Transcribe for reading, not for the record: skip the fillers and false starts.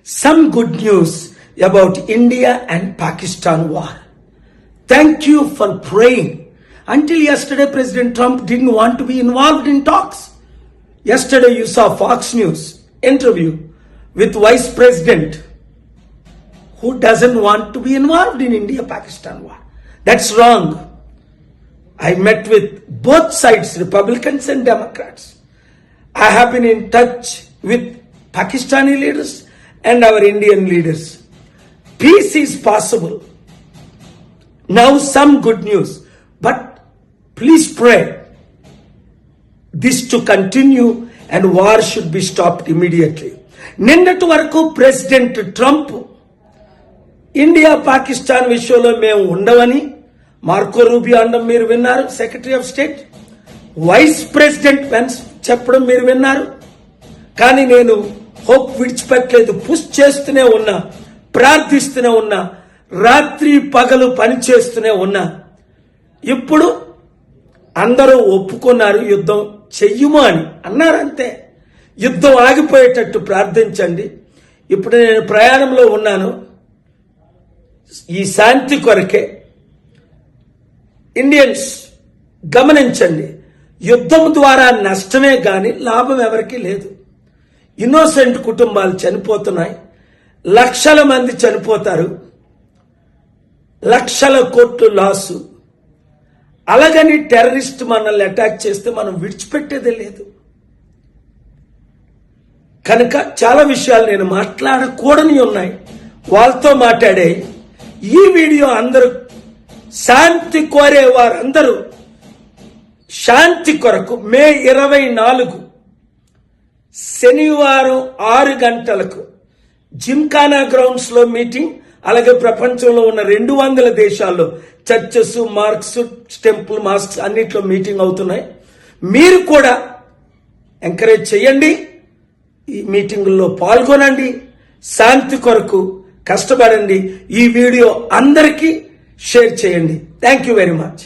some good news about India and Pakistan war. Thank you for praying. Until yesterday, President Trump didn't want to be involved in talks. Yesterday, you saw Fox News interview with Vice President who doesn't want to be involved in India-Pakistan war. That's wrong. I met with both sides, Republicans and Democrats. I have been in touch with Pakistani leaders and our Indian leaders. Peace is possible. Now some good news, but please pray this to continue and war should be stopped immediately. నిన్నటి వరకు president Trump India Pakistan విషయంలో మేము ఉండవని Marco Rubio అనడం మీరు విన్నారు, secretary of state. Vice president Pence చెప్పడం మీరు విన్నారు. కానీ నేను హోప్ విడిచిపెట్టలేదు, పుష్ చేస్తూనే ఉన్నా, ప్రార్థిస్తూనే ఉన్నా, రాత్రి పగలు పనిచేస్తూనే ఉన్నా. ఇప్పుడు అందరూ ఒప్పుకున్నారు యుద్ధం చెయ్యము అని అన్నారు, అంతే. యుద్ధం ఆగిపోయేటట్టు ప్రార్థించండి. ఇప్పుడు నేను ప్రయాణంలో ఉన్నాను. ఈ శాంతి కొరకే ఇండియన్స్ గమనించండి, యుద్ధం ద్వారా నష్టమే గాని లాభం ఎవరికీ లేదు. ఇన్నోసెంట్ కుటుంబాలు చనిపోతున్నాయి, లక్షల మంది చనిపోతారు, లక్షల కోట్లు లాసు. అలాగని టెర్రరిస్ట్ మనల్ని అటాక్ చేస్తే మనం విడిచిపెట్టేదే లేదు. కనుక చాలా విషయాలు నేను మాట్లాడకూడని ఉన్నాయి, వాళ్ళతో మాట్లాడే. ఈ వీడియో అందరూ శాంతి కోరే వారందరూ శాంతి కొరకు మే 24 శనివారం 6 గంటలకు జిమ్ఖానా గ్రౌండ్స్ లో మీటింగ్, అలాగే ప్రపంచంలో ఉన్న 200 దేశాల్లో చర్చెస్, మార్క్స్, టెంపుల్, మాస్క్స్ అన్నిట్లో మీటింగ్ అవుతున్నాయి. మీరు కూడా ఎంకరేజ్ చేయండి, ఈ మీటింగుల్లో పాల్గొనండి, శాంతి కొరకు కష్టపడండి. ఈ వీడియో అందరికీ షేర్ చేయండి. Thank you very much.